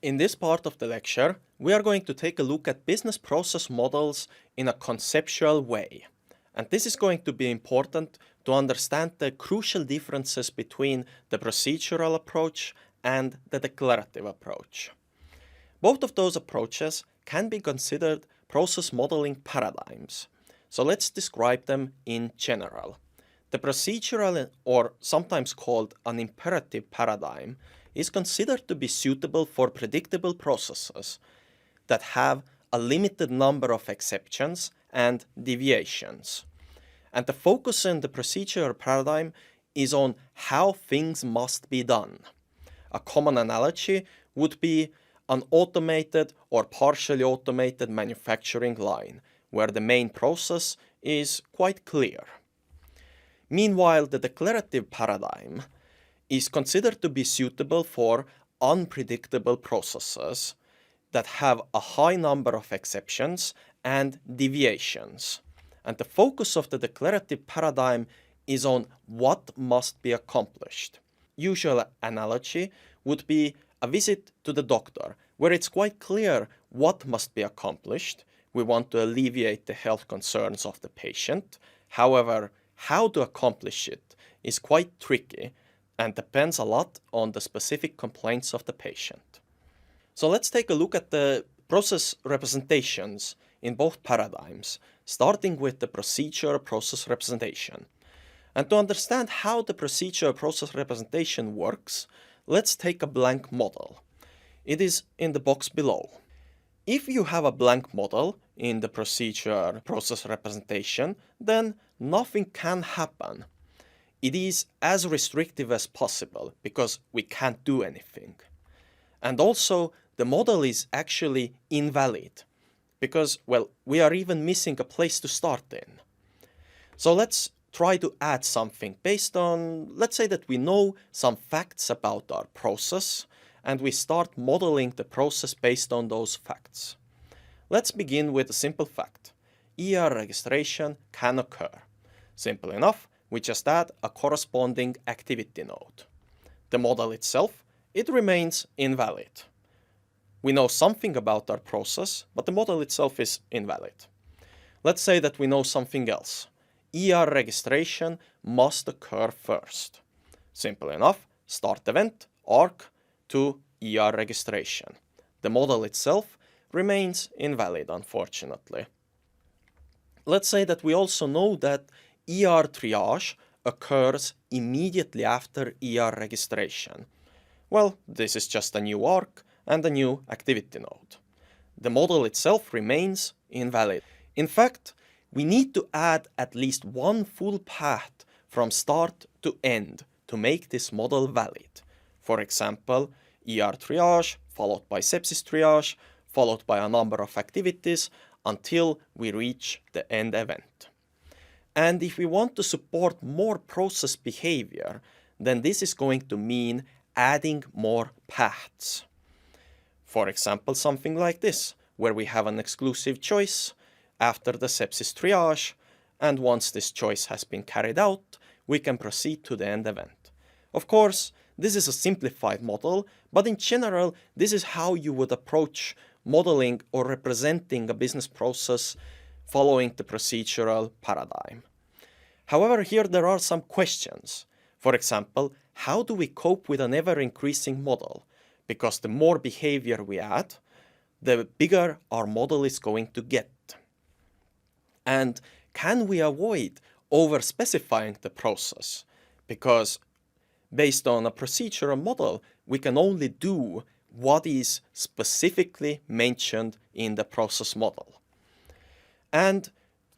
In this part of the lecture, we are going to take a look at business process models in a conceptual way. And this is going to be important to understand the crucial differences between the procedural approach and the declarative approach. Both of those approaches can be considered process modeling paradigms. So let's describe them in general. The procedural, or sometimes called an imperative paradigm, is considered to be suitable for predictable processes that have a limited number of exceptions and deviations. And the focus in the procedural paradigm is on how things must be done. A common analogy would be an automated or partially automated manufacturing line, where the main process is quite clear. Meanwhile, the declarative paradigm is considered to be suitable for unpredictable processes that have a high number of exceptions and deviations. And the focus of the declarative paradigm is on what must be accomplished. Usual analogy would be a visit to the doctor, where it's quite clear what must be accomplished. We want to alleviate the health concerns of the patient. However, how to accomplish it is quite tricky and depends a lot on the specific complaints of the patient. So let's take a look at the process representations in both paradigms, starting with the procedure process representation. And to understand how the procedure process representation works, let's take a blank model. It is in the box below. If you have a blank model in the procedure process representation, then nothing can happen. It is as restrictive as possible because we can't do anything. And also, the model is actually invalid because, well, we are even missing a place to start in. So let's try to add something based on, let's say that we know some facts about our process and we start modeling the process based on those facts. Let's begin with a simple fact. ER registration can occur. Simple enough, we just add a corresponding activity node. The model itself, it remains invalid. We know something about our process, but the model itself is invalid. Let's say that we know something else. ER registration must occur first. Simple enough, start event, arc, to ER registration. The model itself remains invalid, unfortunately. Let's say that we also know that ER triage occurs immediately after ER registration. Well, this is just a new arc and a new activity node. The model itself remains invalid. In fact, we need to add at least one full path from start to end to make this model valid. For example, ER triage followed by sepsis triage followed by a number of activities until we reach the end event. And if we want to support more process behavior, then this is going to mean adding more paths. For example, something like this, where we have an exclusive choice after the sepsis triage, and once this choice has been carried out, we can proceed to the end event. Of course, this is a simplified model, but in general, this is how you would approach modeling or representing a business process following the procedural paradigm. However, here there are some questions. For example, how do we cope with an ever-increasing model? Because the more behavior we add, the bigger our model is going to get. And can we avoid over-specifying the process? Because based on a procedural model, we can only do what is specifically mentioned in the process model. And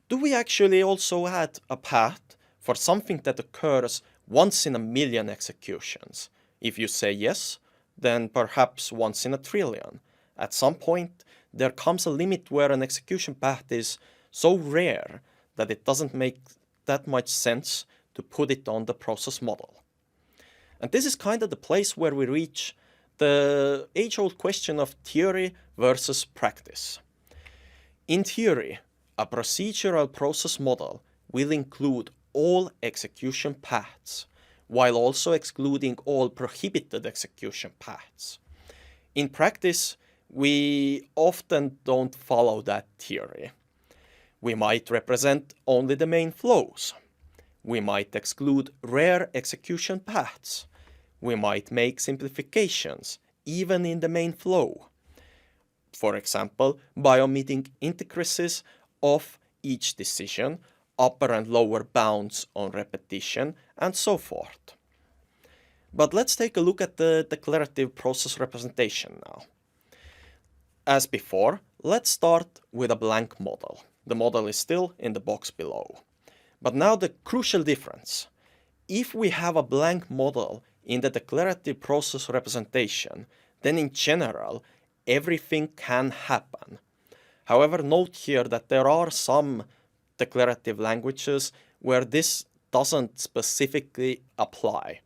do we actually also add a path for something that occurs once in a million executions? If you say yes, then perhaps once in a trillion. At some point, there comes a limit where an execution path is so rare that it doesn't make that much sense to put it on the process model. And this is kind of the place where we reach the age-old question of theory versus practice. In theory, a procedural process model will include all execution paths, while also excluding all prohibited execution paths. In practice, we often don't follow that theory. We might represent only the main flows. We might exclude rare execution paths. We might make simplifications, even in the main flow. For example, by omitting intricacies of each decision, upper and lower bounds on repetition, and so forth. But let's take a look at the declarative process representation now. As before, let's start with a blank model. The model is still in the box below. But now the crucial difference. If we have a blank model in the declarative process representation, then in general, everything can happen. However, note here that there are some declarative languages where this doesn't specifically apply.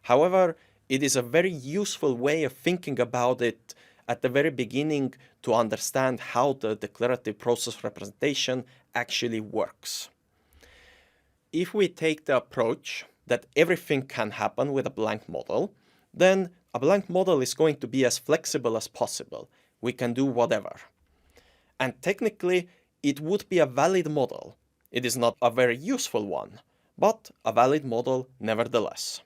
However, it is a very useful way of thinking about it at the very beginning to understand how the declarative process representation actually works. If we take the approach that everything can happen with a blank model, then a blank model is going to be as flexible as possible. We can do whatever. And technically, it would be a valid model. It is not a very useful one, but a valid model nevertheless.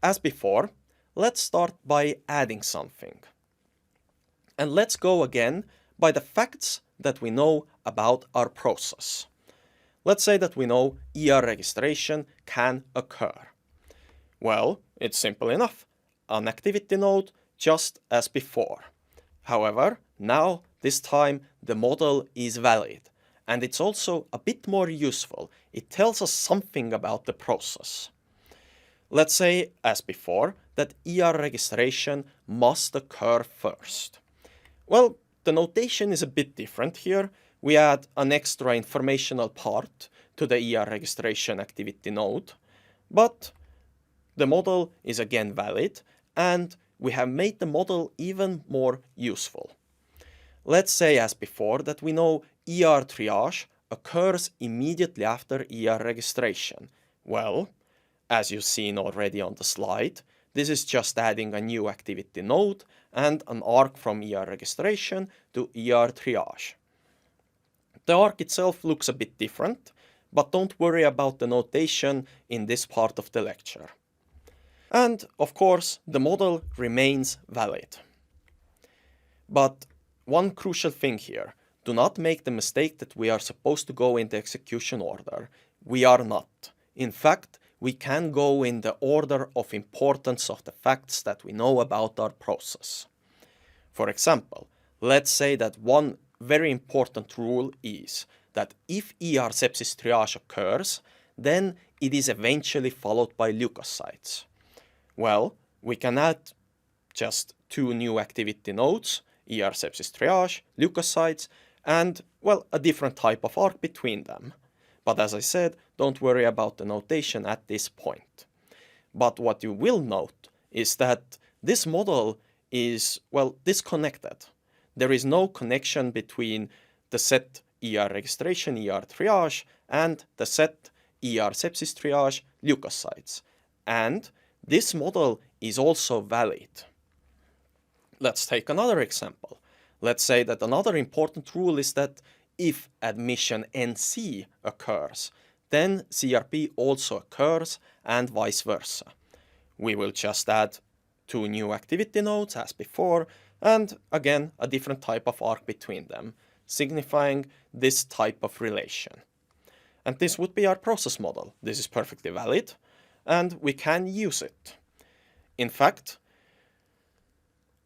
As before, let's start by adding something. And let's go again by the facts that we know about our process. Let's say that we know ER registration can occur. Well, it's simple enough. An activity node just as before. However, now, this time, the model is valid. And it's also a bit more useful. It tells us something about the process. Let's say, as before, that ER registration must occur first. Well, the notation is a bit different here. We add an extra informational part to the ER registration activity node, but the model is again valid, and we have made the model even more useful. Let's say, as before, that we know ER triage occurs immediately after ER registration. Well, as you've seen already on the slide, this is just adding a new activity node and an arc from ER registration to ER triage. The arc itself looks a bit different, but don't worry about the notation in this part of the lecture. And, of course, the model remains valid. But one crucial thing here, do not make the mistake that we are supposed to go in the execution order. We are not. In fact, we can go in the order of importance of the facts that we know about our process. For example, let's say that one very important rule is that if ER sepsis triage occurs, then it is eventually followed by leukocytes. Well, we can add just two new activity nodes, ER sepsis triage, leukocytes, and, well, a different type of arc between them. But as I said, don't worry about the notation at this point. But what you will note is that this model is, well, disconnected. There is no connection between the set ER registration, ER triage, and the set ER sepsis triage, leukocytes. And this model is also valid. Let's take another example. Let's say that another important rule is that if admission NC occurs, then CRP also occurs and vice versa. We will just add two new activity nodes as before, and again a different type of arc between them, signifying this type of relation. And this would be our process model. This is perfectly valid, and we can use it. In fact,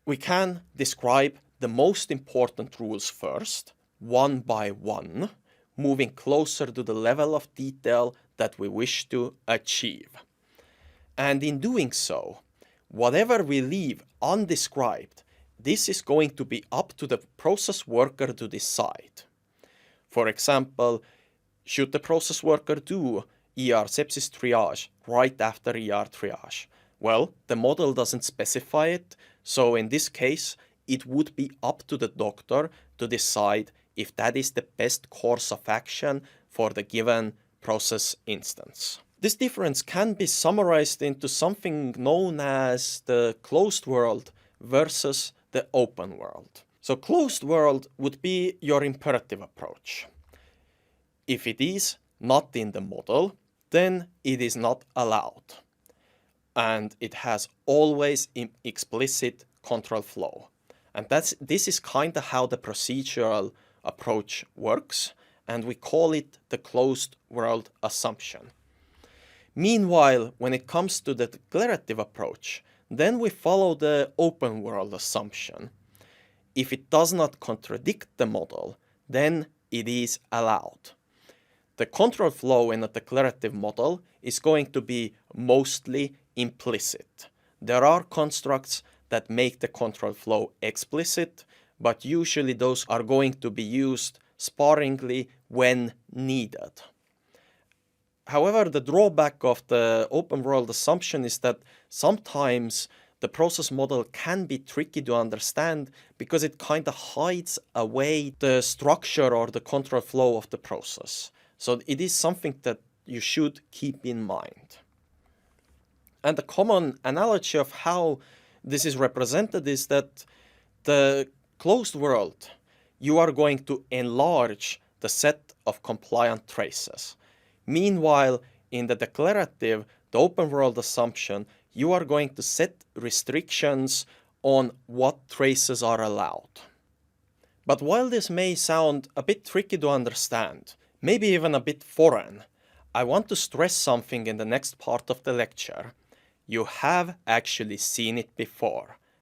we can describe the most important rules first, one by one, moving closer to the level of detail that we wish to achieve. And in doing so, whatever we leave undescribed, this is going to be up to the process worker to decide. For example, should the process worker do ER sepsis triage right after ER triage? Well, the model doesn't specify it, so in this case, it would be up to the doctor to decide if that is the best course of action for the given process instance. This difference can be summarized into something known as the closed world versus the open world. So closed world would be your imperative approach. If it is not in the model, then it is not allowed. And it has always explicit control flow. And this is kind of how the procedural approach works, and we call it the closed world assumption. Meanwhile, when it comes to the declarative approach, then we follow the open world assumption. If it does not contradict the model, then it is allowed. The control flow in a declarative model is going to be mostly implicit. There are constructs that make the control flow explicit, but usually those are going to be used sparingly when needed. However, the drawback of the open world assumption is that sometimes the process model can be tricky to understand because it kind of hides away the structure or the control flow of the process. So it is something that you should keep in mind. And a common analogy of how this is represented is that the closed world, you are going to enlarge the set of compliant traces. Meanwhile, in the declarative, the open world assumption, you are going to set restrictions on what traces are allowed. But while this may sound a bit tricky to understand, maybe even a bit foreign, I want to stress something in the next part of the lecture. You have actually seen it before.